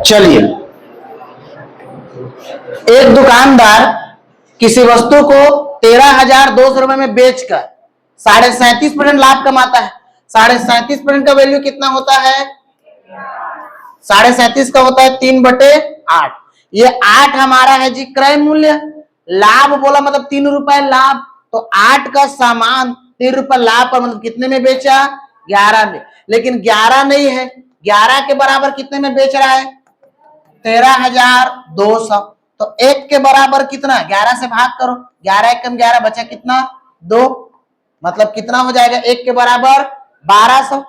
चलिए, एक दुकानदार किसी वस्तु को 13,200 रुपए में बेचकर 37.5% लाभ कमाता है। 37.5% का वैल्यू कितना होता है? 37.5 का होता है 3/8। ये 8 हमारा है जी क्रय मूल्य। लाभ बोला मतलब 3 रुपए लाभ, तो 8 का सामान 3 रुपए लाभ पर मतलब कितने में बेचा? 11 में। लेकिन 11 नहीं है, 11 के बराबर कितने में बेच रहा है? 13,200। तो 1 के बराबर कितना? 11 से भाग करो, 11 एकम 11 बचा कितना? 2। मतलब कितना हो जाएगा? 1 के बराबर 1200।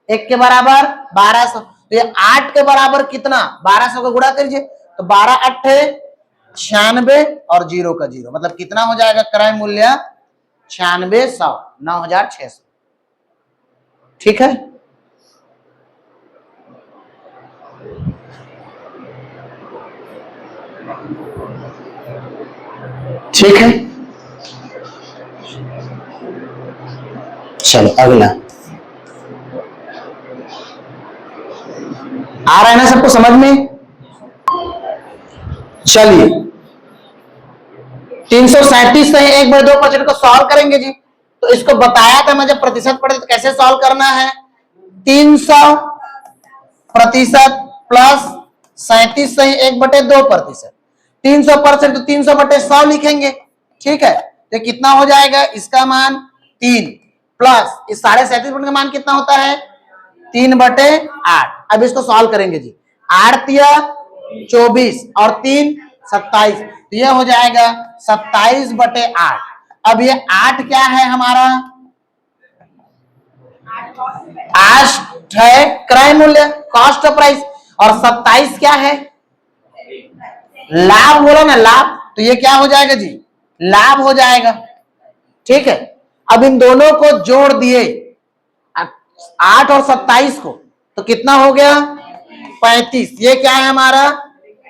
1 के बराबर 1200। तो ये 8 के बराबर कितना? 1200 का गुणा करिए, तो 12 8 96 और 0 का 0, मतलब कितना हो जाएगा क्रय मूल्य? 9600, 9600। ठीक है, ठीक है। चलो अगला, आ रहा है ना सबको समझ में? चलिए, 337 से 1/2% को सॉल्व करेंगे जी। तो इसको बताया था मैं जब प्रतिशत पढ़े तो कैसे सॉल्व करना है। 300% प्लस 37 से 1/2%। 300% तो 300/100 लिखेंगे। ठीक है, तो कितना हो जाएगा? इसका मान 3 प्लस इस 37.5% का मान कितना होता है? 3/8। अब इसको सॉल्व करेंगे जी। 8 तिया 24 और 3 27, तो यह हो जाएगा 27/8। अब ये 8 क्या है हमारा? 8 है क्रय मूल्य, कॉस्ट ऑफ प्राइस, और 27 क्या है? लाभ बोला ना, लाभ। तो ये क्या हो जाएगा जी? लाभ हो जाएगा। ठीक है, अब इन दोनों को जोड़ दिए 8 और 27 को, तो कितना हो गया? 35। ये क्या है हमारा?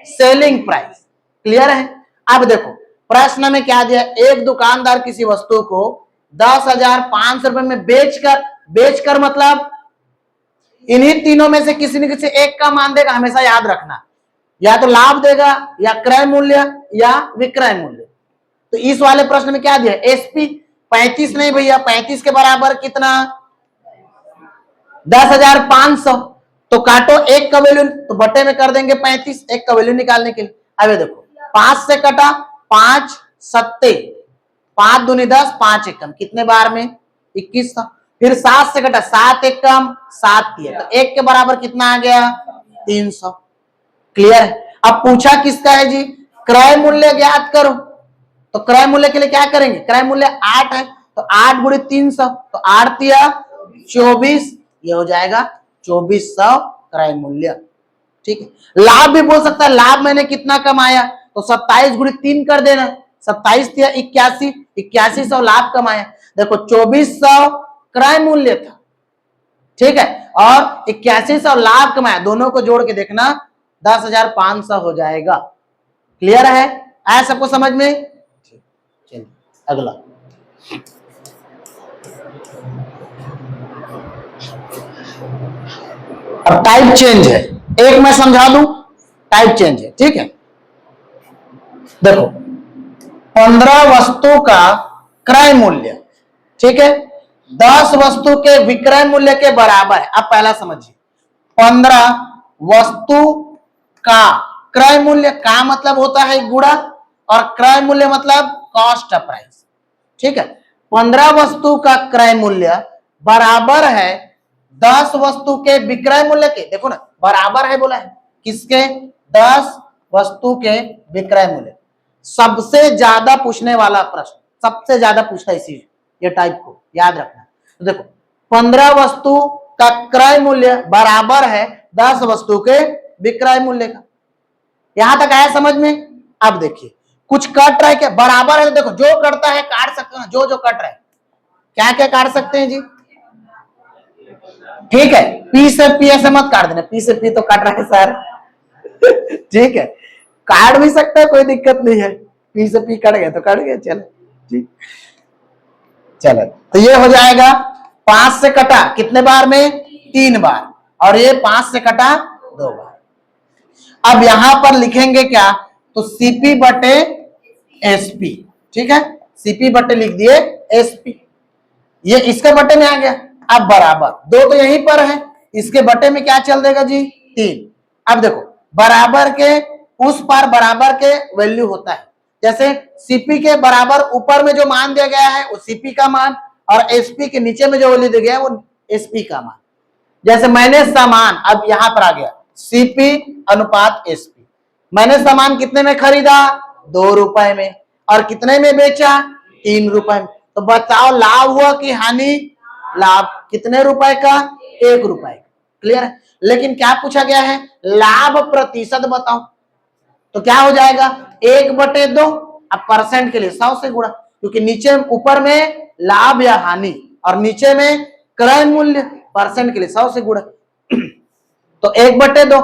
Selling price. क्लियर है? अब देखो प्रश्न में क्या दिया? एक दुकानदार किसी वस्तु को 10,500 रुपए में बेचकर मतलब इन्हीं तीनों में से किसी न किसी एक का मान देगा। हमेशा याद रखना, या तो लाभ देगा, या क्रय मूल्य, या विक्रय मूल्य। तो इस वाले प्रश्न में क्या दिया? एसपी 35 नहीं भैया, 35 के बराबर कितना? 10,500। तो काटो, एक का वैल्यू तो बटे में कर देंगे 35, एक का वैल्यू निकालने के लिए। अब देखो 5 से कटा 5 7, 5 दूनी 10, 5 एकम कितने बार में? 21 था। फिर 7 से कटा 7 एकम 7 दिया, तो 1 के बराबर कितना आ गया? 300। क्लियर है? अब पूछा किसका है जी? क्रय मूल्य ज्ञात करो। तो क्रय मूल्य के लिए क्या करेंगे? क्रय मूल्य 8 है, तो 8 गुणित 300, तो 8 तिया 24, ये हो जाएगा 2400 क्रय मूल्य। ठीक है, लाभ भी बोल सकता है। लाभ मैंने कितना कमाया? तो 27 गुणित 3 कर देना, 27 तिया 81, 8100 लाभ कमाया। देखो 2400 क्रय मूल्य था, ठीक है, और 8100 लाभ कमाया, दोनों को जोड़ के देखना 10,500 हो जाएगा। क्लियर है? आया सबको समझ में? चलिए अगला, अब टाइप चेंज है, एक मैं समझा दूं, टाइप चेंज है। ठीक है, देखो 15 वस्तु का क्रय मूल्य, ठीक है, 10 वस्तु के विक्रय मूल्य के बराबर है। अब पहला समझिए, 15 वस्तु का क्रय मूल्य का मतलब होता है गुणा, और क्रय मूल्य मतलब कॉस्ट ऑफ प्राइस। ठीक है, 15 वस्तु का क्रय मूल्य बराबर है 10 वस्तु के विक्रय मूल्य के। देखो ना, बराबर है बोला है किसके? 10 वस्तु के विक्रय मूल्य। सबसे ज्यादा पूछने वाला प्रश्न, सबसे ज्यादा पूछता है इसी ये टाइप को याद रखना। तो देखो 15 वस्तु का क्रय मूल्य बराबर है 10 वस्तु के विक्रय मूल्य का। यहां तक आया समझ में? अब देखिए कुछ कट रहा है क्या? बराबर है, देखो जो कटता है काट सकते हैं, जो जो कट रहा है क्या क्या काट सकते हैं जी? ठीक है, पी से पी ऐसे मत काट देना, पी से पी तो काट रहा है सर। ठीक है, काट भी सकता है, कोई दिक्कत नहीं है। पी से पी कट गए तो कट गए, चलो ठीक। चलो तो ये हो जाएगा 5 से कटा कितने बार में? 3 बार, और ये 5 से कटा 2 बार। अब यहां पर लिखेंगे क्या, तो सीपी बटे एसपी, ठीक है, सीपी बटे लिख दिए एसपी, ये इसके बटे में आ गया। अब बराबर 2 तो यहीं पर है, इसके बटे में क्या चल देगा जी, 3। अब देखो बराबर के उस पार बराबर के वैल्यू होता है, जैसे सीपी के बराबर ऊपर में जो मान दिया गया है वो सीपी का मान, और एसपी के नीचे में जो वैल्यू दिया गया है वो एसपी का मान। जैसे मैंने सामान, अब यहां पर आ गया सीपी अनुपात एसपी, मैंने सामान कितने में खरीदा, 2 रुपए में, और कितने में बेचा, 3 रुपए में। तो बताओ लाभ हुआ कि हानि, लाभ। कितने रुपए का, 1 रुपए का। क्लियर है। लेकिन क्या पूछा गया है, लाभ प्रतिशत बताओ, तो क्या हो जाएगा 1/2। अब परसेंट के लिए 100 से गुणा, क्योंकि नीचे ऊपर में लाभ या हानि और नीचे में क्रय मूल्य, परसेंट के लिए 100 से गुणा। तो 1/2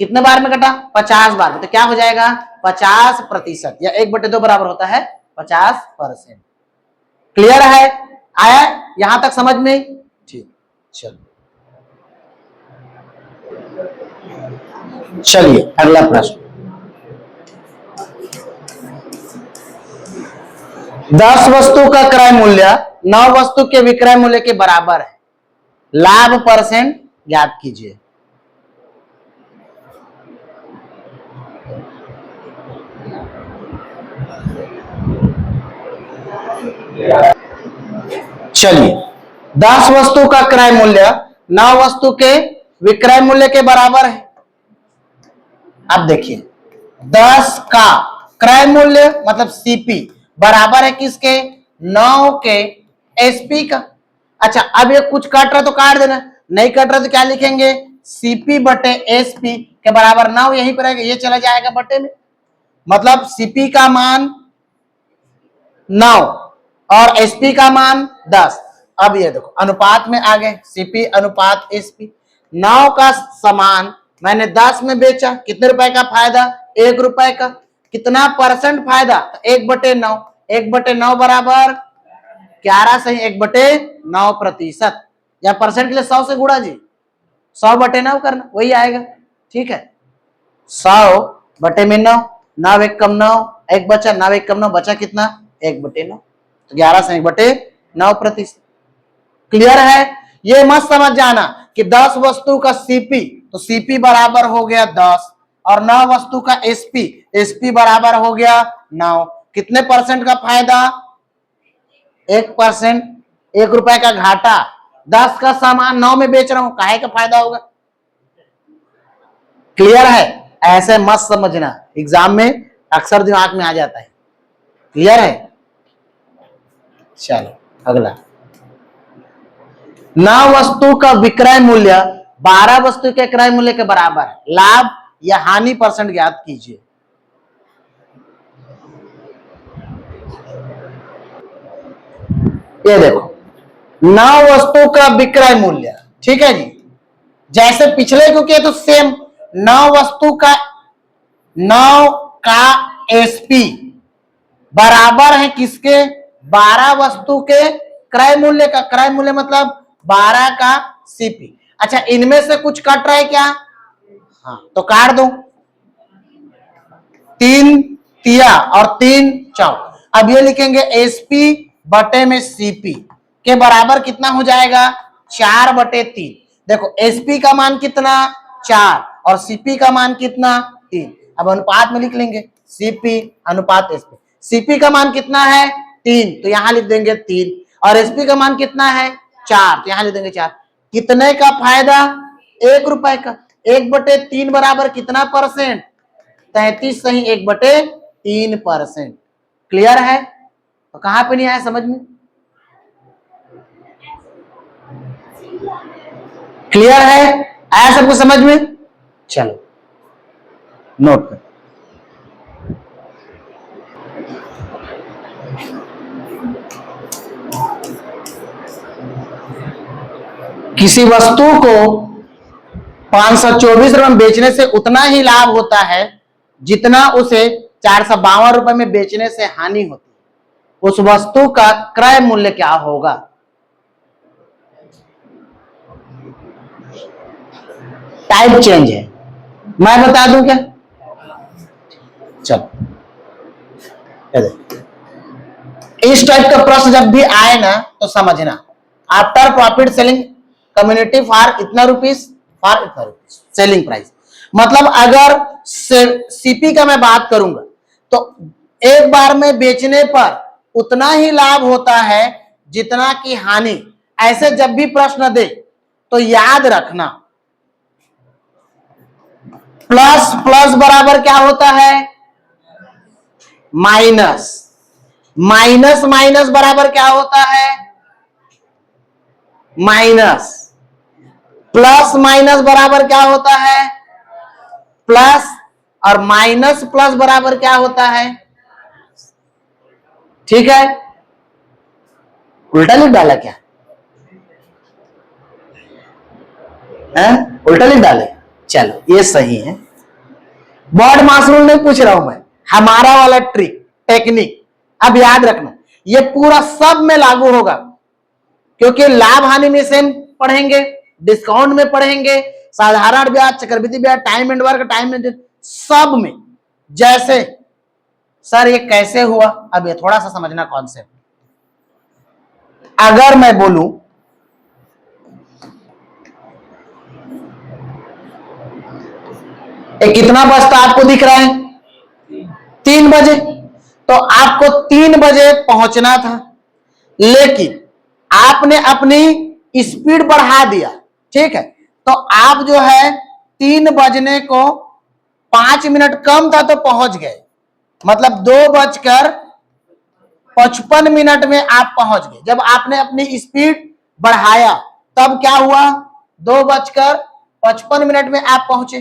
कितने बार में कटा, 50 बार में, तो क्या हो जाएगा 50%, या 1/2 बराबर होता है 50%। क्लियर है, आया यहां तक समझ में, ठीक। चलिए अगला प्रश्न, 10 वस्तु का क्रय मूल्य 9 वस्तु के विक्रय मूल्य के बराबर है, लाभ परसेंट ज्ञात कीजिए। चलिए 10 वस्तु का क्रय मूल्य 9 वस्तु के विक्रय मूल्य के बराबर है। अब देखिए 10 का क्रय मूल्य मतलब सीपी बराबर है किसके, 9 के एसपी का। अच्छा अब ये कुछ कट रहा तो काट देना, नहीं कट रहा तो क्या लिखेंगे, सीपी बटे एसपी के बराबर 9 यहीं पर रहेगा, ये चला जाएगा बटे में, मतलब सीपी का मान 9 और एसपी का मान 10। अब ये देखो अनुपात में आ गए, सीपी अनुपात एसपी, 9 का सामान मैंने 10 में बेचा, कितने रुपए का फायदा, 1 रुपए का। कितना परसेंट फायदा, 1/9, 1/9 बराबर 11 सही, 1/9%, या परसेंट के लिए 100 से गुणा जी, 100/9 करना, वही आएगा। ठीक है, 100/9, 9 1 कम 9, 1 बचा, 9 1 कम 9 बचा कितना, 1/9, तो 11 से 1/9%। क्लियर है, ये मत समझ जाना कि 10 वस्तु का सीपी, तो सीपी बराबर हो गया 10, और 9 वस्तु का एसपी, एसपी बराबर हो गया 9। कितने परसेंट का फायदा, 1%, 1 रुपए का घाटा। 10 का सामान 9 में बेच रहा हूं, काहे का फायदा होगा। क्लियर है, ऐसे मत समझना, एग्जाम में अक्सर दिमाग में आ जाता है। क्लियर है, चलो अगला, 9 वस्तु का विक्रय मूल्य 12 वस्तु के क्रय मूल्य के बराबर है, लाभ या हानि परसेंट ज्ञात कीजिए। ये देखो 9 वस्तु का विक्रय मूल्य, ठीक है जी, जैसे पिछले क्योंकि तो सेम, 9 वस्तु का 9 का एसपी बराबर है किसके, 12 वस्तु के क्रय मूल्य का, क्रय मूल्य मतलब 12 का सीपी। अच्छा इनमें से कुछ कट रहा है क्या, हाँ तो काट दो, 3 तिया और 3 चौक। अब ये लिखेंगे एसपी बटे में सीपी के बराबर कितना हो जाएगा, 4/3। देखो एसपी का मान कितना 4 और सीपी का मान कितना 3। अब अनुपात में लिख लेंगे सीपी अनुपात एसपी, सीपी का मान कितना है 3, तो यहां लिख देंगे 3, और एसपी का मान कितना है 4, तो यहां लिख देंगे 4। कितने का फायदा, 1 रुपए का, 1/3 बराबर कितना परसेंट, 33 सही, 1/3%। क्लियर है, तो कहां पे नहीं आया समझ में, क्लियर है, आया सबको समझ में। चलो नोट कर, किसी वस्तु को 524 रुपए में बेचने से उतना ही लाभ होता है जितना उसे 452 रुपए में बेचने से हानि होती है, उस वस्तु का क्रय मूल्य क्या होगा। टाइप चेंज है। मैं बता दूं क्या? चलो इस टाइप का प्रश्न जब भी आए ना तो समझना, after profit selling community for इतना रुपीस, फॉर इतना रुपीस सेलिंग प्राइस। मतलब अगर सीपी का मैं बात करूंगा तो एक बार में बेचने पर उतना ही लाभ होता है जितना की हानि। ऐसे जब भी प्रश्न दे तो याद रखना, प्लस प्लस बराबर क्या होता है? माइनस, माइनस माइनस बराबर क्या होता है? माइनस, प्लस माइनस बराबर क्या होता है? प्लस, और माइनस प्लस बराबर क्या होता है? ठीक है, उल्टा लिख डाला क्या? उल्टा लिख डाले, चलो ये सही है। बॉड मास रूल नहीं पूछ रहा हूं मैं, हमारा वाला ट्रिक टेक्निक अब याद रखना, ये पूरा सब में लागू होगा, क्योंकि लाभ हानि में सेम पढ़ेंगे, डिस्काउंट में पढ़ेंगे, साधारण ब्याज, चक्रवृद्धि ब्याज, time and work, time and सब में। जैसे सर ये कैसे हुआ, अब ये थोड़ा सा समझना कॉन्सेप्ट। अगर मैं बोलूं कितना बजता आपको दिख रहा है? 3 बजे, तो आपको 3 बजे पहुंचना था, लेकिन आपने अपनी स्पीड बढ़ा दिया, ठीक है, तो आप जो है 3 बजने को 5 मिनट कम था तो पहुंच गए, मतलब 2:55 में आप पहुंच गए। जब आपने अपनी स्पीड बढ़ाया तब क्या हुआ? 2:55 में आप पहुंचे,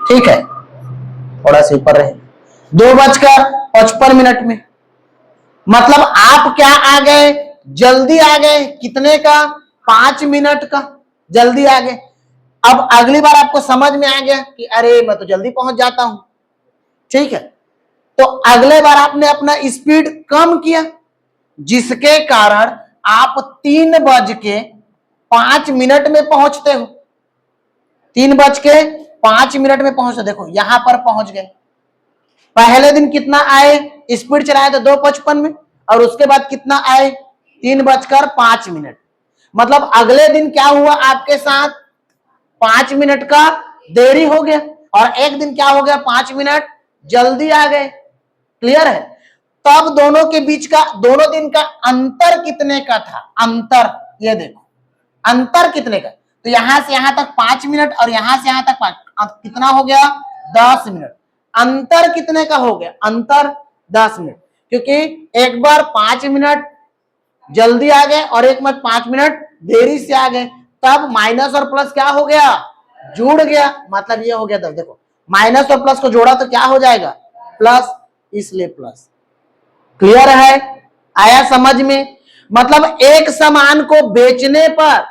ठीक है, थोड़ा सा ऊपर रहे, 2:55 में, मतलब आप क्या आ गए? जल्दी आ गए। कितने का? 5 मिनट का जल्दी आ गए। अब अगली बार आपको समझ में आ गया कि अरे मैं तो जल्दी पहुंच जाता हूं, ठीक है, तो अगले बार आपने अपना स्पीड कम किया, जिसके कारण आप 3:05 में पहुंचते हो, 3:05 में पहुंचते। देखो यहां पर पहुंच गए। पहले दिन कितना आए? स्पीड चलाए तो 2:55 में, और उसके बाद कितना आए? 3:05। मतलब अगले दिन क्या हुआ आपके साथ? 5 मिनट का देरी हो गया, और एक दिन क्या हो गया? 5 मिनट जल्दी आ गए। क्लियर है? तब दोनों के बीच का, दोनों दिन का अंतर कितने का था? अंतर ये देखो, अंतर कितने का? तो यहां से यहां तक 5 मिनट, और यहां से यहां तक 5, कितना हो गया? 10 मिनट। अंतर कितने का हो गया? अंतर 10 मिनट, क्योंकि एक बार 5 मिनट जल्दी आ गए और एक बार 5 मिनट देरी से आ गए, तब माइनस और प्लस क्या हो गया? जुड़ गया, मतलब ये हो गया 10। देखो माइनस और प्लस को जोड़ा तो क्या हो जाएगा? प्लस, इसलिए प्लस। क्लियर है? आया समझ में? मतलब एक सामान को बेचने पर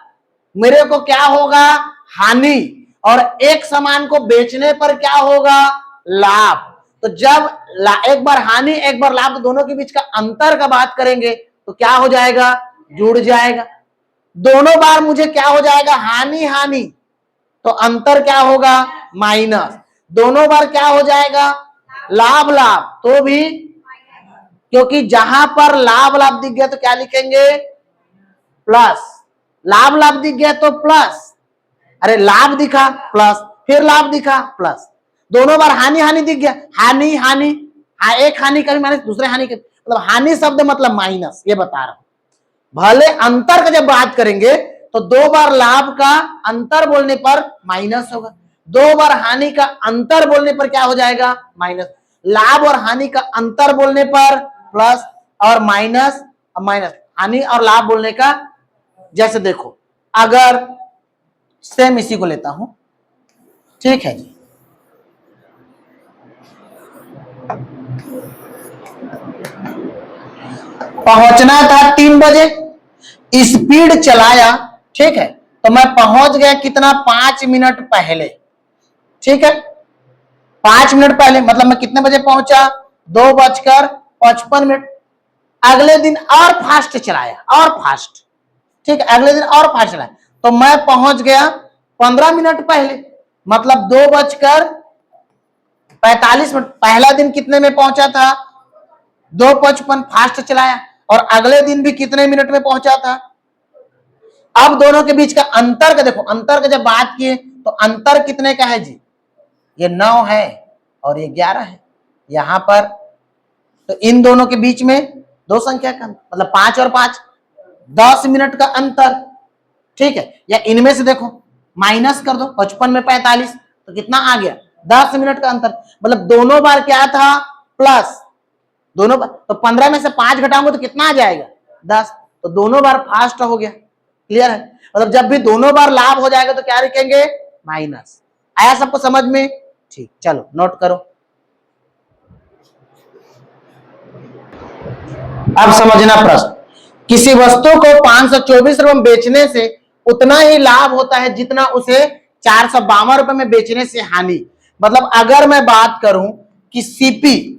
मेरे को क्या होगा? हानि, और एक सामान को बेचने पर क्या होगा? लाभ। तो जब एक बार हानि एक बार लाभ, तो दोनों के बीच का अंतर का बात करेंगे तो क्या हो जाएगा? जुड़ जाएगा। दोनों बार मुझे क्या हो जाएगा? हानि हानि, तो अंतर क्या होगा? माइनस। दोनों बार क्या हो जाएगा? लाभ लाभ, तो भी, क्योंकि जहां पर लाभ लाभ दिख गया तो क्या लिखेंगे? प्लस। लाभ लाभ दिख गया तो प्लस, अरे लाभ दिखा प्लस, फिर लाभ दिखा प्लस। दोनों बार हानि हानि दिख गया, हानि हानि, एक हानि का भी माइनस, दूसरे हानि का, मतलब हानि शब्द मतलब माइनस, ये बता रहा हूं। भले अंतर का जब बात करेंगे तो 2 बार लाभ का अंतर बोलने पर माइनस होगा, 2 बार हानि का अंतर बोलने पर क्या हो जाएगा? माइनस। लाभ और हानि का अंतर बोलने पर प्लस, और माइनस माइनस। हानि और लाभ बोलने का, जैसे देखो अगर सेम इसी को लेता हूं, ठीक है जी, पहुंचना था 3 बजे, स्पीड चलाया, ठीक है, तो मैं पहुंच गया कितना? 5 मिनट पहले, ठीक है, 5 मिनट पहले, मतलब मैं कितने बजे पहुंचा? 2:55। अगले दिन और फास्ट चलाया, और फास्ट, ठीक है, अगले दिन और फास्ट चलाया, तो मैं पहुंच गया 15 मिनट पहले, मतलब 2:45। पहला दिन कितने में पहुंचा था? 2:55, फास्ट चलाया। और अगले दिन भी कितने मिनट में पहुंचा था? अब दोनों के बीच का अंतर का देखो, अंतर का जब बात किए तो अंतर कितने का है जी? ये 9 है और ये 11 है यहां पर। तो इन दोनों के बीच में दो संख्या का, मतलब 5 और 5, 10 मिनट का अंतर, ठीक है। या इनमें से देखो माइनस कर दो, 55 में 45, तो कितना आ गया? 10 मिनट का अंतर। मतलब दोनों बार क्या था? प्लस। दोनों बार तो 15 में से 5 घटाऊंगा तो कितना आ जाएगा? 10। तो दोनों बार फास्ट हो गया। क्लियर है? मतलब जब भी दोनों बार लाभ हो जाएगा तो क्या लिखेंगे? माइनस। आया सबको समझ में? ठीक, चलो नोट करो। अब समझना प्रश्न। किसी वस्तु को 524 रुपए में बेचने से उतना ही लाभ होता है जितना उसे 452 रुपए में बेचने से हानि। मतलब अगर मैं बात करूं कि सीपी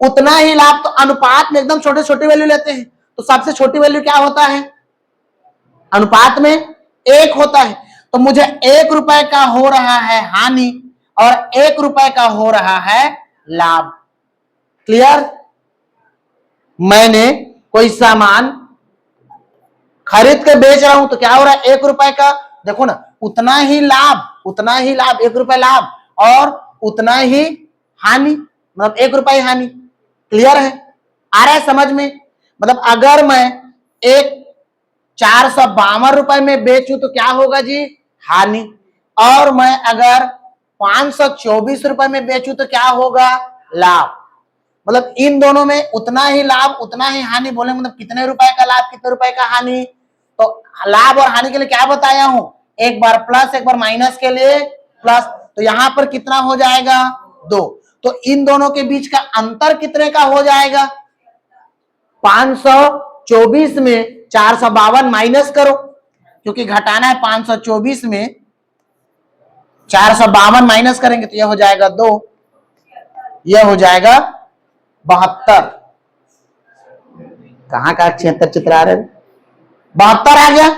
उतना ही लाभ, तो अनुपात में एकदम छोटे छोटे वैल्यू लेते हैं। तो सबसे छोटी वैल्यू क्या होता है? अनुपात में 1 होता है। तो मुझे 1 रुपए का हो रहा है हानि और 1 रुपए का हो रहा है लाभ। क्लियर? मैंने कोई सामान खरीद के बेच रहा हूं तो क्या हो रहा है? 1 रुपए का, देखो ना, उतना ही लाभ, उतना ही लाभ, 1 रुपए लाभ और उतना ही हानि, मतलब 1 रुपए हानि। क्लियर है? आ रहा है समझ में? मतलब अगर मैं एक 452 रुपए में बेचूं तो क्या होगा जी? हानि। और मैं अगर 524 रुपए में बेचूं तो क्या होगा? लाभ। मतलब इन दोनों में उतना ही लाभ उतना ही हानि बोले, मतलब कितने रुपए का लाभ कितने रुपए का हानि। तो लाभ और हानि के लिए क्या बताया हूं? एक बार प्लस एक बार माइनस के लिए प्लस। तो यहां पर कितना हो जाएगा? 2। तो इन दोनों के बीच का अंतर कितने का हो जाएगा? 524 में 452 माइनस करो, क्योंकि घटाना है। 524 में 452 माइनस करेंगे तो यह हो जाएगा 2, यह हो जाएगा 72। कहां का 76 चित्र आ रहे? 72 आ गया।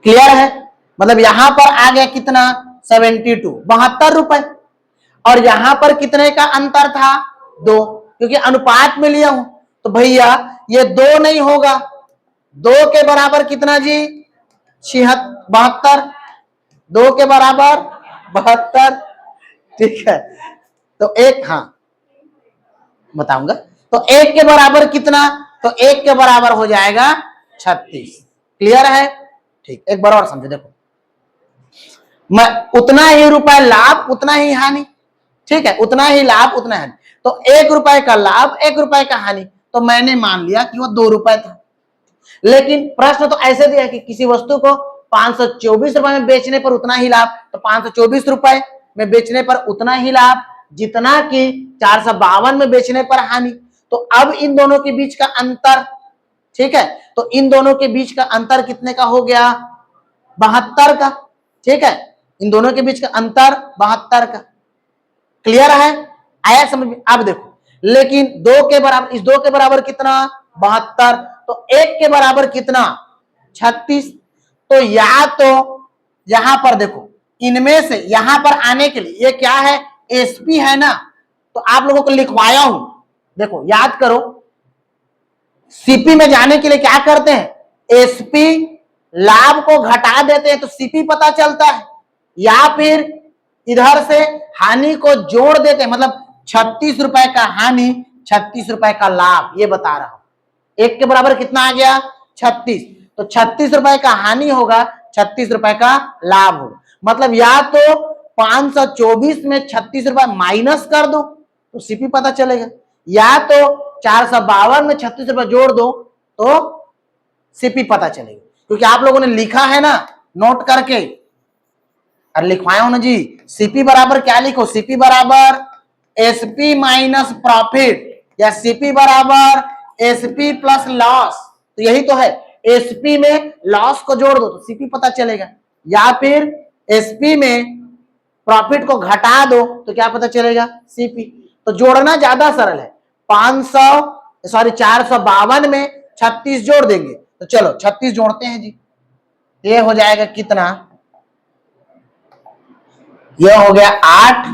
क्लियर है? मतलब यहां पर आ गया कितना? 72, 72 रुपए। और यहां पर कितने का अंतर था? 2, क्योंकि अनुपात में लिया हूं। तो भैया ये 2 नहीं होगा, 2 के बराबर कितना जी? 72। 2 के बराबर 72। ठीक है, तो एक, हाँ बताऊंगा। तो 1 के बराबर कितना? तो 1 के बराबर हो जाएगा 36। क्लियर है? ठीक, एक बार और समझो। देखो, मैं उतना ही रुपए लाभ उतना ही हानि, ठीक है, उतना ही लाभ उतना हानि। तो 1 रुपए का लाभ 1 रुपए का हानि, तो मैंने मान लिया कि वो 2 रुपए था। लेकिन प्रश्न तो ऐसे दिया कि किसी वस्तु को 524 रुपए में बेचने पर उतना ही लाभ, तो 524 रुपए में बेचने पर उतना ही लाभ जितना कि 452 में बेचने पर हानि। तो अब इन दोनों के बीच का अंतर, ठीक है, तो इन दोनों के बीच का अंतर कितने का हो गया? 72 का। ठीक है, इन दोनों के बीच का अंतर 72 का। क्लियर है? आया समझ में? अब देखो, लेकिन 2 के बराबर, इस 2 के बराबर कितना? 72। तो 1 के बराबर कितना? 36। तो या तो यहां पर देखो, इनमें से यहां पर आने के लिए ये क्या है? एसपी है ना, तो आप लोगों को लिखवाया हूं। देखो याद करो, सीपी में जाने के लिए क्या करते हैं? एसपी लाभ को घटा देते हैं तो सीपी पता चलता है, या फिर इधर से हानि को जोड़ देते हैं। मतलब 36 रुपए का हानि 36 रुपए का लाभ, ये बता रहा हूं। 1 के बराबर कितना आ गया? 36। तो 36 रुपए का हानि होगा, 36 रुपए का लाभ होगा। मतलब या तो 524 में 36 रुपए माइनस कर दो तो सीपी पता चलेगा, या तो 452 में 36 रुपए जोड़ दो तो सीपी पता चलेगा। क्योंकि आप लोगों ने लिखा है ना नोट करके, और लिखवाया हूं ना जी, सीपी बराबर क्या लिखो? सीपी बराबर एसपी माइनस प्रॉफिट, या सीपी बराबर एसपी प्लस लॉस। तो यही तो है, एसपी में लॉस को जोड़ दो तो सीपी पता चलेगा, या फिर एसपी में प्रॉफिट को घटा दो तो क्या पता चलेगा? सीपी। तो जोड़ना ज्यादा सरल है। 452 में 36 जोड़ देंगे, तो चलो 36 जोड़ते हैं जी। ये हो जाएगा कितना, ये हो गया 8,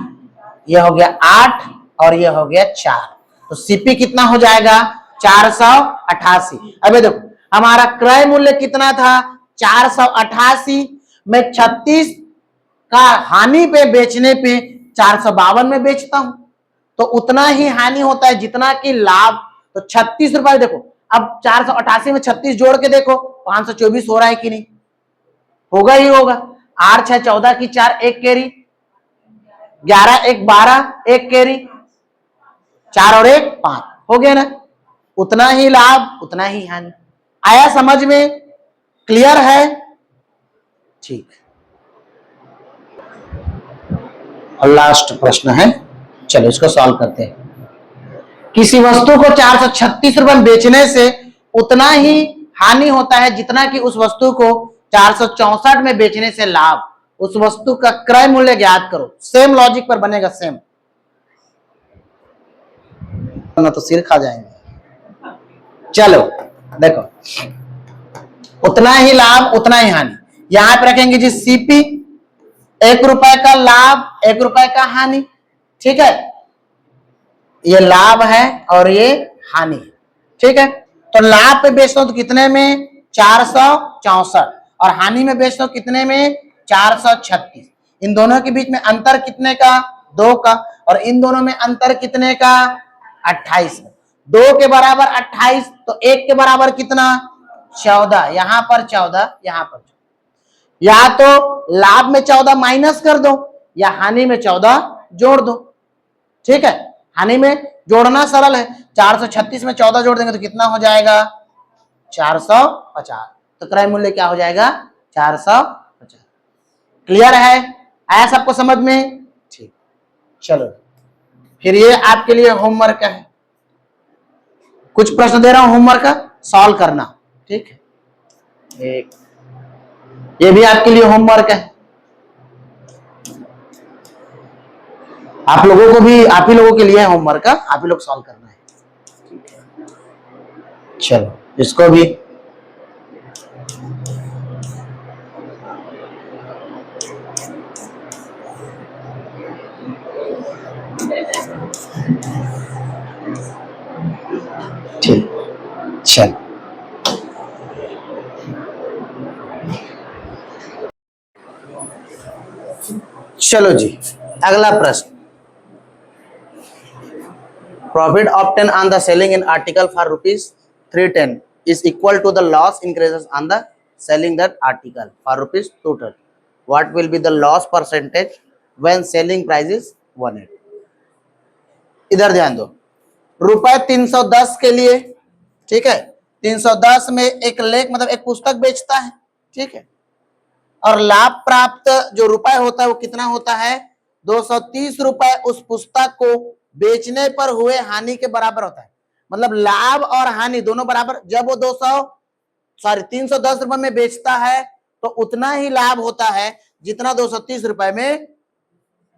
ये हो गया 8 और ये हो गया 4। तो सीपी कितना हो जाएगा 488। अबे देखो हमारा क्रय मूल्य कितना था 488 में 36 का हानि पे बेचने पे 452 में बेचता हूं तो उतना ही हानि होता है जितना कि लाभ। तो 36 रुपए देखो, अब 488 में 36 जोड़ के देखो 524 हो रहा है कि नहीं, होगा ही होगा। 8 6 14 की 4 एक कैरी, 11 1 12 एक कैरी, 4 और 1 5 हो गया ना। उतना ही लाभ उतना ही हानि। आया समझ में, क्लियर है? ठीक। और लास्ट प्रश्न है, चलो इसको सॉल्व करते हैं। किसी वस्तु को 436 रुपए में बेचने से उतना ही हानि होता है जितना कि उस वस्तु को 464 में बेचने से लाभ। उस वस्तु का क्रय मूल्य ज्ञात करो। सेम लॉजिक पर बनेगा, सेम, ना तो सिर खा जाएंगे। चलो देखो, उतना ही लाभ उतना ही हानि, यहां पे रखेंगे जी सीपी, 1 रुपए का लाभ 1 रुपए का हानि, ठीक है। ये लाभ है और ये हानि है, ठीक है। तो लाभ पे बेचता हूं तो कितने में 464 और हानि में बेचता हूं कितने में 436। इन दोनों के बीच में अंतर कितने का 2 का, और इन दोनों में अंतर कितने का 28। 2 के बराबर 28 तो 1 के बराबर कितना 14, यहां पर 14 यहां पर 14। या तो लाभ में 14 माइनस कर दो या हानि में 14 जोड़ दो, ठीक है। हानि में जोड़ना सरल है, 436 में 14 जोड़ देंगे तो कितना हो जाएगा 450। तो क्रय मूल्य क्या हो जाएगा 450। क्लियर है? आया सबको समझ में? ठीक। चलो फिर ये आपके लिए होमवर्क है, कुछ प्रश्न दे रहा हूं होमवर्क का, सॉल्व करना, ठीक है। एक ये भी आपके लिए होमवर्क है, आप लोगों को भी, आप ही लोगों के लिए है होमवर्क का, आप ही लोग सॉल्व करना है। चलो इसको भी ठीक। चलो चलो जी, अगला प्रश्न। Profit obtained on the selling an article for ₹310 is equal to the loss increases on the selling that article for ₹230. What will be the loss percentage when selling price is 180? इधर ध्यान दो, रुपए 310 के लिए, ठीक है, 310 में एक लेख मतलब एक पुस्तक बेचता है, ठीक है, और लाभ प्राप्त जो रुपए होता है वो कितना होता है 230 रुपए उस पुस्तक को बेचने पर हुए हानि के बराबर होता है। मतलब लाभ और हानि दोनों बराबर। जब वो 310 रुपए में बेचता है तो उतना ही लाभ होता है जितना 230 रुपए में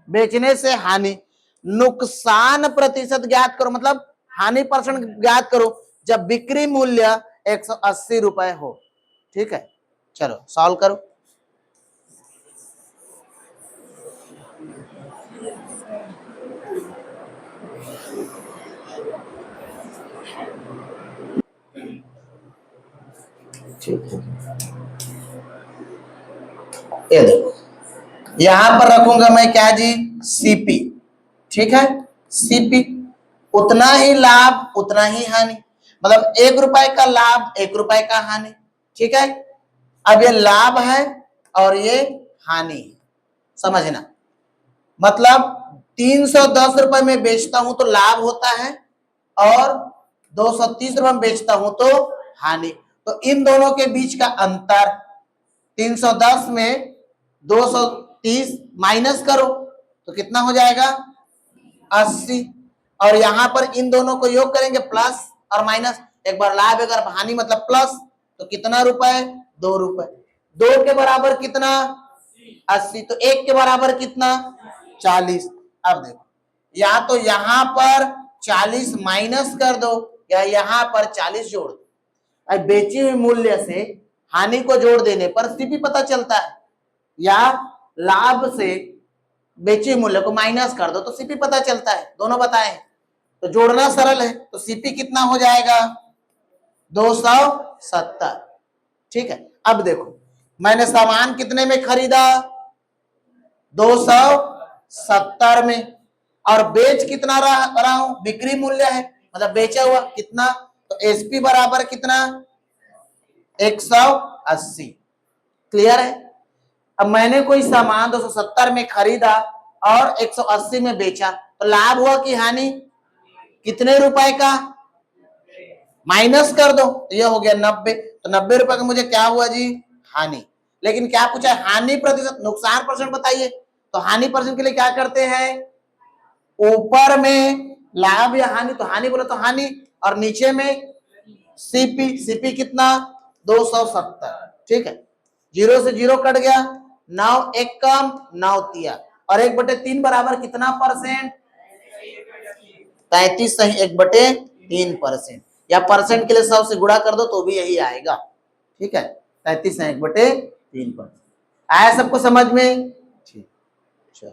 बेचने से हानि। नुकसान प्रतिशत ज्ञात करो, मतलब हानि परसेंट ज्ञात करो जब बिक्री मूल्य 180 रुपए हो, ठीक है। चलो सॉल्व करो। ठीक है, ये देखो यहां पर रखूंगा मैं क्या जी सीपी, ठीक है। सीपी उतना ही लाभ उतना ही हानि, मतलब 1 रुपए का लाभ 1 रुपए का हानि, ठीक है। अब ये लाभ है और ये हानि है, समझना। मतलब 310 रुपए में बेचता हूं तो लाभ होता है और 230 रुपए में बेचता हूं तो हानि। तो इन दोनों के बीच का अंतर 310 में 230 माइनस करो तो कितना हो जाएगा 80, और यहां पर इन दोनों को योग करेंगे प्लस और माइनस, एक बार लाभ एक बार हानि मतलब प्लस, तो कितना रुपए 2 रुपए। 2 के बराबर कितना 80, तो 1 के बराबर कितना 40। अब देखो या तो यहां पर 40 माइनस कर दो या यहां पर 40 जोड़ दो। अब बेचे हुए मूल्य से हानि को जोड़ देने पर सीपी पता चलता है, या लाभ से बेचे मूल्य को माइनस कर दो तो सीपी पता चलता है, दोनों बताए। तो जोड़ना सरल है, तो सीपी कितना हो जाएगा 270। ठीक है, अब देखो मैंने सामान कितने में खरीदा 270 में, और बेच कितना रहा हूं, बिक्री मूल्य है मतलब बेचा हुआ कितना, तो एसपी बराबर कितना 180। क्लियर है। अब मैंने कोई सामान 270 में खरीदा और 180 में बेचा, तो लाभ हुआ कि हानि, कितने रुपए का, माइनस कर दो तो यह हो गया 90। तो 90 रुपए का मुझे क्या हुआ जी, हानि। लेकिन क्या पूछा, हानि प्रतिशत, नुकसान परसेंट बताइए। तो हानि परसेंट के लिए क्या करते हैं, ऊपर में लाभ या हानि, तो हानि बोले तो हानि, और नीचे में सीपी, सीपी कितना 270। ठीक है, 0 से 0 कट गया, 9 एक कम 9 तिया, और 1/3 बराबर कितना परसेंट, 33 सही 1/3%, या परसेंट के लिए 100 से गुणा कर दो तो भी यही आएगा। ठीक है, 33 सही 1/3%। आया सबको समझ में, ठीक। चलो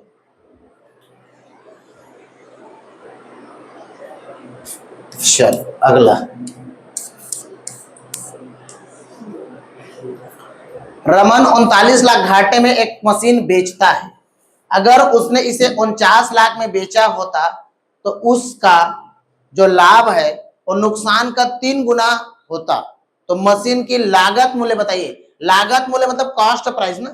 चलो अगला, रमन 39 लाख घाटे में एक मशीन बेचता है। अगर उसने इसे 49 लाख में बेचा होता तो उसका जो लाभ है वो नुकसान का 3 गुना होता। तो मशीन की लागत मूल्य बताइए। लागत मूल्य मतलब कॉस्ट प्राइस ना,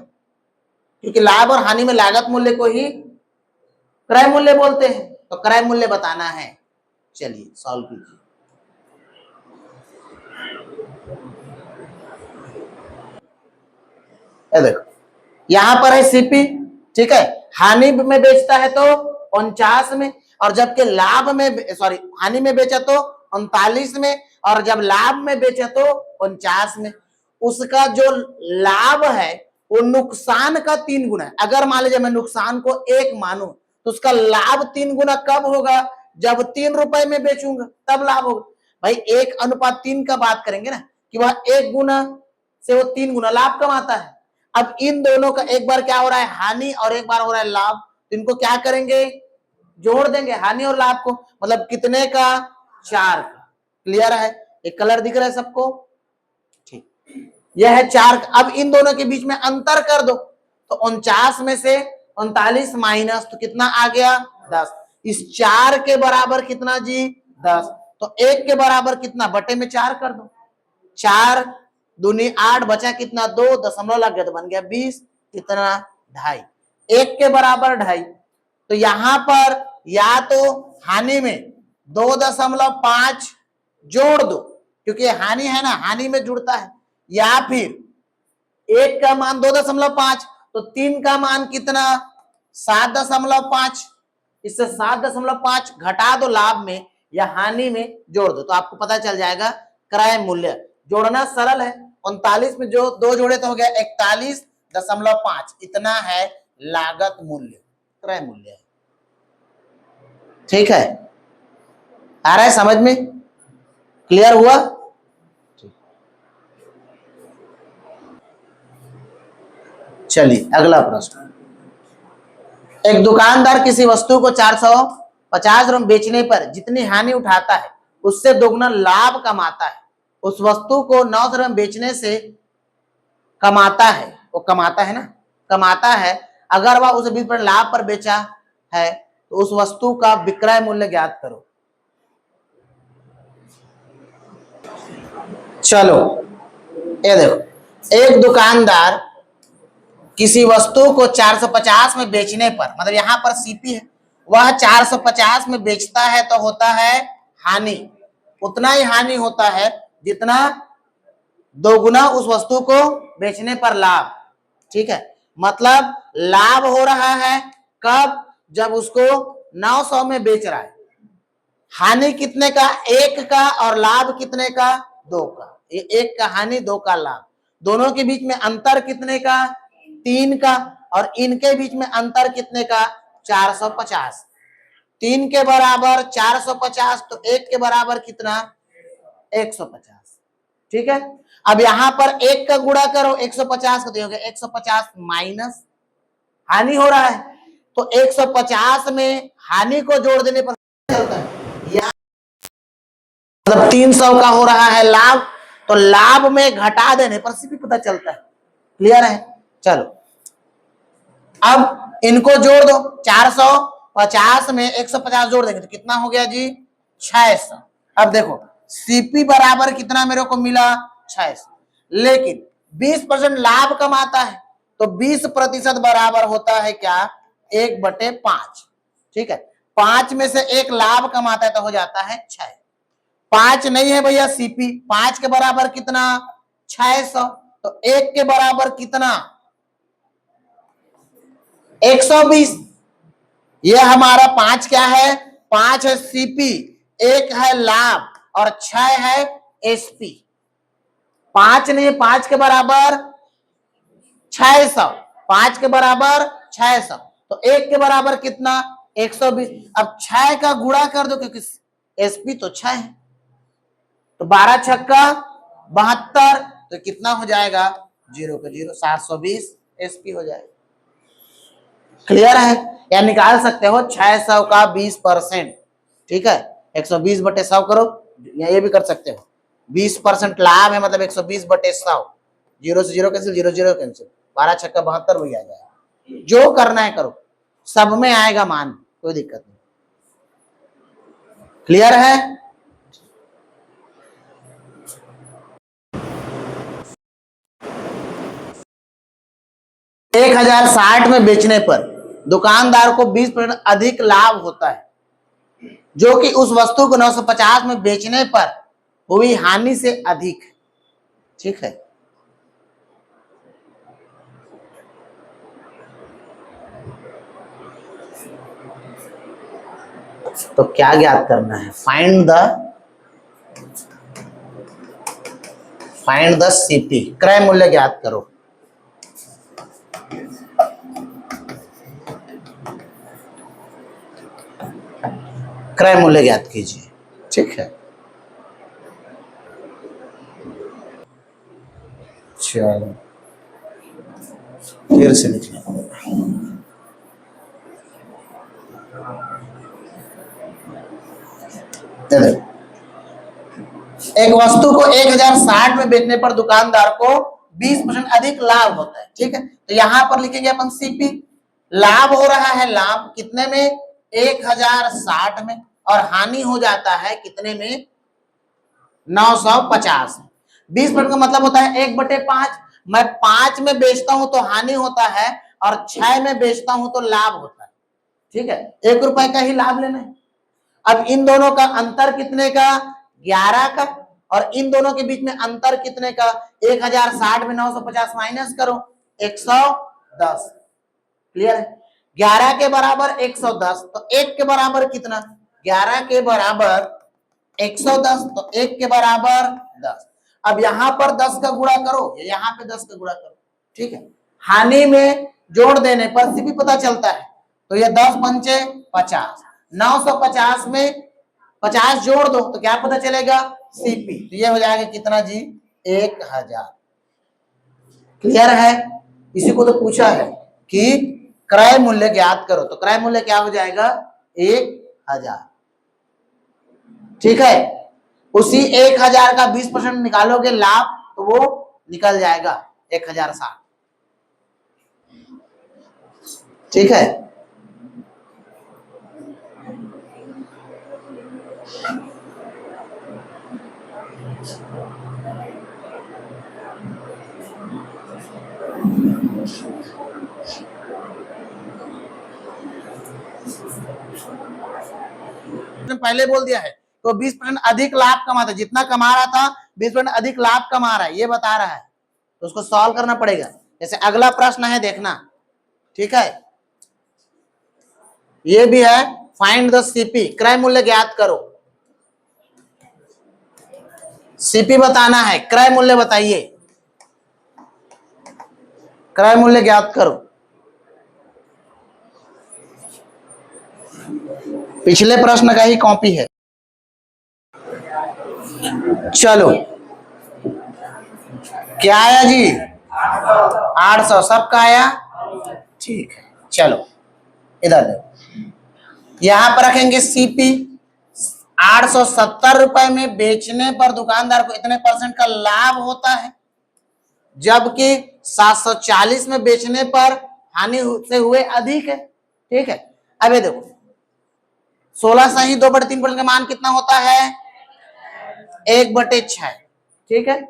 क्योंकि लाभ और हानि में लागत मूल्य को ही क्रय मूल्य बोलते हैं। तो क्रय मूल्य बताना है। चलिए सॉल्व कीजिए। देखो यहां पर है सीपी, ठीक है, हानि में बेचता है तो 49 में, और जबकि लाभ में, सॉरी हानि में बेचा तो 39 में, और जब लाभ में बेचा तो 49 में। उसका जो लाभ है वो नुकसान का 3 गुना है। अगर मान लीजिए मैं नुकसान को 1 मानूं तो उसका लाभ 3 गुना कब होगा, जब 3 रुपए में बेचूंगा तब लाभ होगा। भाई 1:3 का बात करेंगे ना, कि वह 1 गुना से वो 3 गुना लाभ कमाता है। अब इन दोनों का एक बार क्या हो रहा है हानि और एक बार हो रहा है लाभ, तो इनको क्या करेंगे, जोड़ देंगे हानि और लाभ को, मतलब कितने का 4 का। क्लियर है, एक कलर दिख रहा है सबको, ठीक, यह है 4। अब इन दोनों के बीच में अंतर कर दो, तो 49 में से 39 माइनस, तो कितना आ गया 10। इस 4 के बराबर कितना जी 10, तो 1 के बराबर कितना, बटे में 4 कर दो, 4 दूनी 8, बचा कितना 2, दशमलव लग गया तो बन गया 20, कितना 2.5, 1 के बराबर 2.5। तो यहां पर या तो हानि में 2.5 जोड़ दो, क्योंकि हानि है ना, हानि में जुड़ता है, या फिर 1 का मान 2.5, तो 3 का मान कितना 7.5, इससे 7.5 घटा दो लाभ में या हानि में जोड़ दो, तो आपको पता चल जाएगा क्रय मूल्य। जोड़ना सरल है, 39 में जो 2 जोड़े तो हो गया 41.5, इतना है लागत मूल्य, क्रय मूल्य है। ठीक है, आ रहा है समझ में, क्लियर हुआ। चलिए अगला प्रश्न, एक दुकानदार किसी वस्तु को 450 रुपये बेचने पर जितनी हानि उठाता है उससे दोगुना लाभ कमाता है। उस वस्तु को 900 रुपये बेचने से कमाता है, वो कमाता है ना, कमाता है, अगर वह उसे 20% लाभ पर बेचा है तो उस वस्तु का विक्रय मूल्य ज्ञात करो। चलो ये देखो, एक दुकानदार किसी वस्तु को 450 में बेचने पर, मतलब यहां पर सीपी है, वह 450 में बेचता है तो होता है हानि, उतना ही हानि होता है जितना दोगुना उस वस्तु को बेचने पर लाभ। ठीक है, मतलब लाभ हो रहा है कब, जब उसको 900 में बेच रहा है। हानि कितने का, 1 का, और लाभ कितने का 2 का। ये 1 का हानि 2 का लाभ, दोनों के बीच में अंतर कितने का 3 का, और इनके बीच में अंतर कितने का 450। 3 के बराबर 450, तो 1 के बराबर कितना 150। ठीक है। अब यहां पर एक का गुणा करो 150 का, दोगे 150 माइनस हानि हो रहा है, तो 150 में हानि को जोड़ देने पर चलता है, या मतलब 300 का हो रहा है लाभ, तो लाभ में घटा देने पर सीपी पता चलता है। क्लियर है? चलो अब इनको जोड़ दो, 450 में 150 जोड़ देंगे तो कितना हो गया जी? 600। अब देखो सीपी बराबर कितना मेरे को मिला? 600। लेकिन 20% लाभ कमाता है, तो 20% बराबर होता है क्या? 1/5। ठीक है, 5 में से एक लाभ कमाता है तो हो जाता है 6। 5 नहीं है भैया सीपी, 5 के बराबर कितना? 600। तो 1 के बराबर कितना? 120। ये हमारा 5 क्या है? 5 है सीपी, 1 है लाभ और 6 है एसपी। 5 नहीं, 5 के बराबर 600, 5 के बराबर 600, तो 1 के बराबर कितना? 120। अब 6 का गुणा कर दो क्योंकि एसपी तो 6 है, तो 12 छक्का 72, तो कितना हो जाएगा? 0 का 0, 720 एसपी हो जाएगा। क्लियर है? या निकाल सकते हो 600 का 20%। ठीक है, 120/100 करो, या ये भी कर सकते हो। 20% लाभ है मतलब 120/100, 0 से 0 कैंसिल, 0 0 कैंसिल, 12 छक्का 72 वही आ जाएगा। जो करना है करो, सब में आएगा मान, कोई दिक्कत नहीं। क्लियर है? एक 1060 में बेचने पर दुकानदार को 20% अधिक लाभ होता है, जो कि उस वस्तु को 950 में बेचने पर हुई हानि से अधिक है। ठीक है, तो क्या ज्ञात करना है? फाइंड द सीपी, क्रय मूल्य ज्ञात करो। क्रय मूल्य ज्ञात कीजिए। ठीक है, चलो फिर से लिखिए। एक वस्तु को 1060 में बेचने पर दुकानदार को 20% अधिक लाभ होता है। ठीक है, तो यहां पर लिखेंगे अपन सीपी। लाभ हो रहा है, लाभ कितने में? 1060 में, और हानि हो जाता है कितने में? 950। 20% का मतलब होता है 1/5। मैं 5 में बेचता हूं तो हानि होता है, और 6 में बेचता हूं तो लाभ होता है। ठीक है, 1 रुपए का ही लाभ लेना है। अब इन दोनों का अंतर कितने का? 11 का। और इन दोनों के बीच में अंतर कितने का? 1060 में 950 माइनस करो, 110। क्लियर है? 11 के बराबर 110, तो 1 के बराबर कितना? 11 के बराबर 110, तो 1 के बराबर 10। अब यहां पर 10 का गुणा करो, यहां पे 10 का गुणा करो। ठीक है, हानि में जोड़ देने पर सीपी पता चलता है, तो ये 10 पंचे 50, 950 में 50 जोड़ दो तो क्या पता चलेगा? सीपी। तो ये हो जाएगा कितना जी? 1000। क्लियर है? इसी को तो पूछा है कि क्रय मूल्य ज्ञात करो, तो क्रय मूल्य क्या हो जाएगा? 1000। ठीक है, उसी 1000 का 20% निकालोगे लाभ, तो वो निकल जाएगा 1060। ठीक है, पहले बोल दिया है, तो 20% अधिक लाभ कमाता है, जितना कमा रहा था 20% अधिक लाभ कमा रहा है, ये बता रहा है, तो उसको सॉल्व करना पड़ेगा। जैसे अगला प्रश्न है, देखना। ठीक है, ये भी है, फाइंड द सीपी, क्रय मूल्य ज्ञात करो। सीपी बताना है, क्रय मूल्य बताइए, क्रय मूल्य ज्ञात करो। पिछले प्रश्न का ही कॉपी है। चलो क्या आया जी? 800 सबका आया। ठीक है, चलो इधर देखो, यहां पर रखेंगे सीपी। 870 रुपए में बेचने पर दुकानदार को इतने परसेंट का लाभ होता है, जबकि 740 में बेचने पर हानि से हुए अधिक है। ठीक है, अब ये देखो 16 सही 2/3% का मान कितना होता है? 1/6। ठीक है,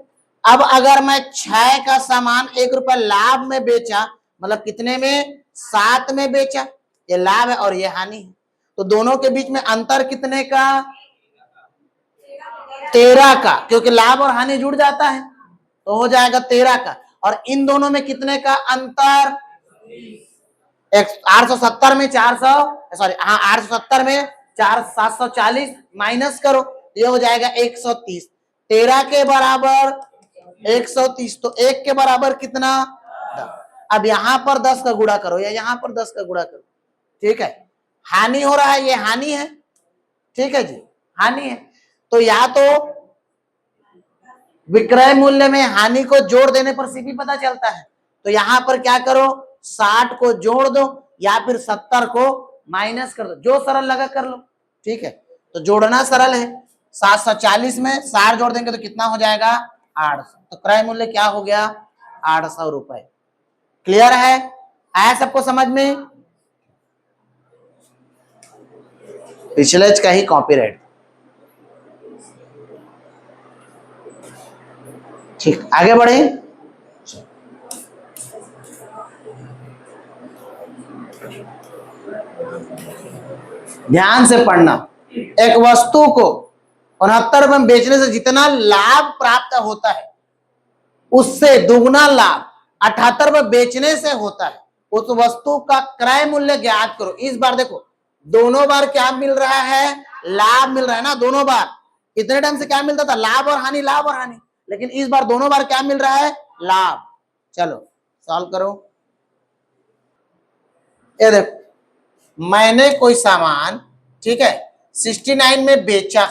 अब अगर मैं 6 का सामान 1 रुपए लाभ में बेचा, मतलब कितने में? 7 में बेचा, ये लाभ है और ये हानि है, तो दोनों के बीच में अंतर कितने का? 13 का, क्योंकि लाभ और हानि जुड़ जाता है तो हो जाएगा 13 का। और इन दोनों में कितने का अंतर? 870 में 400, सॉरी हाँ 870 में 740 माइनस करो, ये हो जाएगा 130। 13 के बराबर 130, तो 1 के बराबर कितना? 10। अब यहां पर 10 का गुणा करो या यहां पर 10 का गुणा करो। ठीक है, हानि हो रहा है, ये हानि है। ठीक है जी, हानि है, तो या तो विक्रय मूल्य में हानि को जोड़ देने पर सीपी पता चलता है, तो यहां पर क्या करो, 60 को जोड़ दो या फिर 70 को माइनस कर दो, जो सरल लगा कर लो। ठीक है, तो जोड़ना सरल है। 740 में 60 जोड़ देंगे तो कितना हो जाएगा? 800। तो क्रय मूल्य क्या हो गया? 800 रुपए। क्लियर है? आया सबको समझ में? पिछले का ही कॉपीराइट। ठीक, आगे बढ़े। ध्यान से पढ़ना। एक वस्तु को 69 में बेचने से जितना लाभ प्राप्त होता है, उससे दुगुना लाभ 78 में बेचने से होता है। उस वस्तु का क्रय मूल्य ज्ञात करो। इस बार देखो, दोनों बार क्या मिल रहा है? लाभ मिल रहा है ना। दोनों बार इतने टाइम से क्या मिलता था? लाभ और हानि, लाभ और हानि, लेकिन इस बार दोनों बार क्या मिल रहा है? लाभ। चलो सॉल्व करो। ये देखो, मैंने कोई सामान, ठीक है, 69 में बेचा,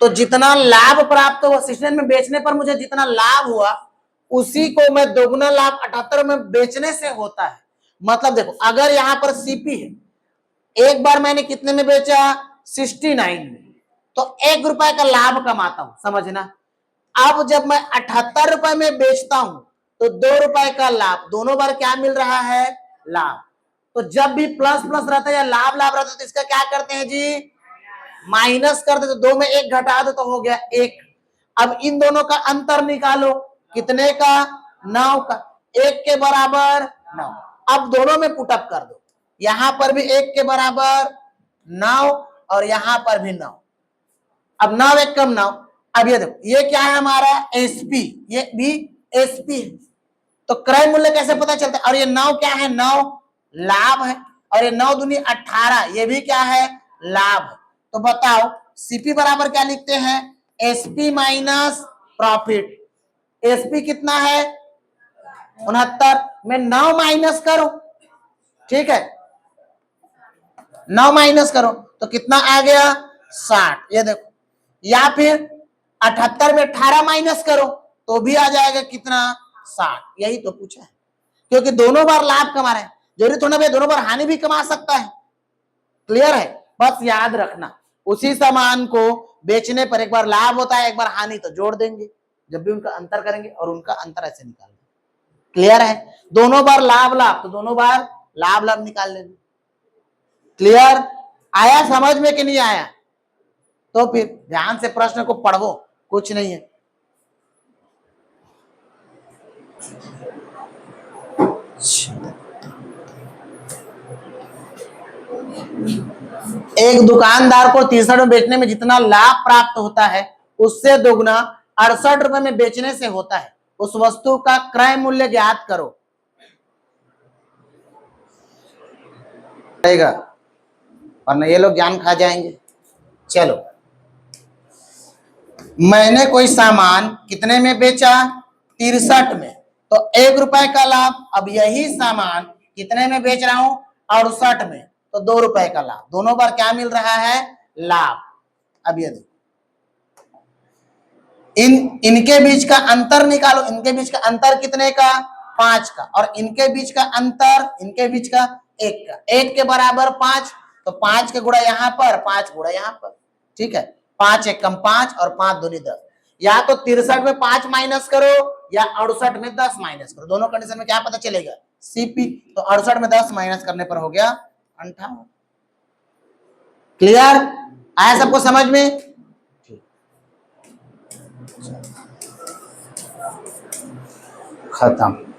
तो जितना लाभ प्राप्त हुआ 69 में बेचने पर मुझे जितना लाभ हुआ, उसी को मैं दोगुना लाभ 78 में बेचने से होता है। मतलब देखो, अगर यहां पर सीपी है, एक बार मैंने कितने में बेचा? 69 में, तो 1 रुपए का लाभ कमाता हूं, समझना। अब जब मैं 78 रुपए में बेचता हूं तो 2 रुपए का लाभ, दोनों बार क्या मिल रहा है? लाभ। तो जब भी प्लस प्लस रहता है या लाभ लाभ रहता है तो इसका क्या करते हैं जी? माइनस कर दे, तो 2 में 1 घटा दो तो हो गया 1। अब इन दोनों का अंतर निकालो, कितने का? 9 का। 1 के बराबर 9। अब दोनों में पुटअप कर दो, यहां पर भी 1 के बराबर 9 और यहां पर भी 9। अब 9 1 कम 9। अब ये देखो, ये क्या है हमारा? एसपी, ये भी एसपी है। तो क्रय मूल्य कैसे पता चलता है? और ये 9 क्या है? 9 लाभ है, और ये 9 दूनी 18, ये भी क्या है? लाभ है। तो बताओ सीपी बराबर क्या लिखते हैं? SP minus profit. एसपी कितना है? 69 में 9 माइनस करो। ठीक है, 9 माइनस करो तो कितना आ गया? 60। ये देखो, या फिर 78 में 18 माइनस करो तो भी आ जाएगा कितना? 60। यही तो पूछा है, क्योंकि दोनों बार लाभ कमा रहे हैं, जरूरी थोड़ा भाई दोनों बार हानि भी कमा सकता है। क्लियर है? बस याद रखना, उसी सामान को बेचने पर एक बार लाभ होता है, एक बार हानि, तो जोड़ देंगे जब भी उनका अंतर करेंगे और उनका अंतर ऐसे निकालेंगे। क्लियर है? दोनों बार लाभ लाभ तो दोनों बार लाभ लाभ निकाल लेंगे। क्लियर? आया समझ में कि नहीं आया? तो फिर ध्यान से प्रश्न को पढ़ो, कुछ नहीं है। एक दुकानदार को 63 में बेचने में जितना लाभ प्राप्त होता है, उससे दोगुना 68 रुपए में बेचने से होता है। उस वस्तु का क्रय मूल्य ज्ञात करो। वरना ये लोग जान खा जाएंगे। चलो, मैंने कोई सामान कितने में बेचा? 63 में, तो 1 रुपए का लाभ। अब यही सामान कितने में बेच रहा हूं? 68 में, तो 2 रुपए का लाभ। दोनों बार क्या मिल रहा है? लाभ। अब ये देखो, इनके बीच का अंतर निकालो, इनके बीच का अंतर कितने का, 5 का, और इनके बीच का अंतर, इनके बीच का 1 का, 1 के बराबर 5, तो 5 के गुणा यहां पर, 5 गुणा यहां पर, ठीक है, 5 एकम 5 और 5 दूनी 10, या तो 63 में 5 माइनस करो या 68 में 10 माइनस करो, दोनों कंडीशन में क्या पता चलेगा, सीपी, तो 68 में 10 माइनस करने पर हो गया 58। क्लियर, आया सबको समझ में, खत्म।